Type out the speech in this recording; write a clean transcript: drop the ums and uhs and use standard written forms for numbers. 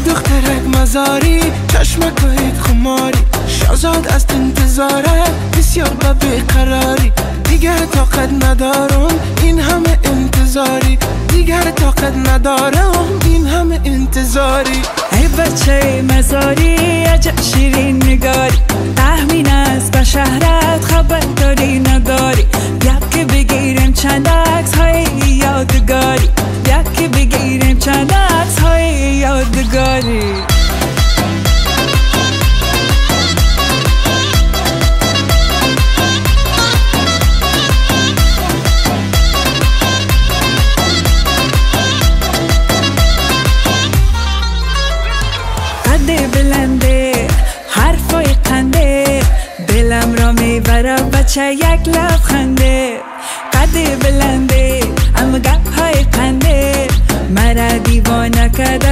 دخترک مزاری، چشمکایت خماری، شازاد از انتظاره بسیار به بیقراری. دیگر طاقت ندارم این همه انتظاری، دیگر طاقت ندارم این همه انتظاری. ای بچه مزاری عجب شیرین نگاری، تحمین است به شهرت خبر داری نداری. بیا که بگیریم چند عکس های یادگاری، بیا که بگیریم چند عکس های یادگاری. قد بلنده حرفای خنده، دلم را میبره بچه یک لبخنده. قد بلنده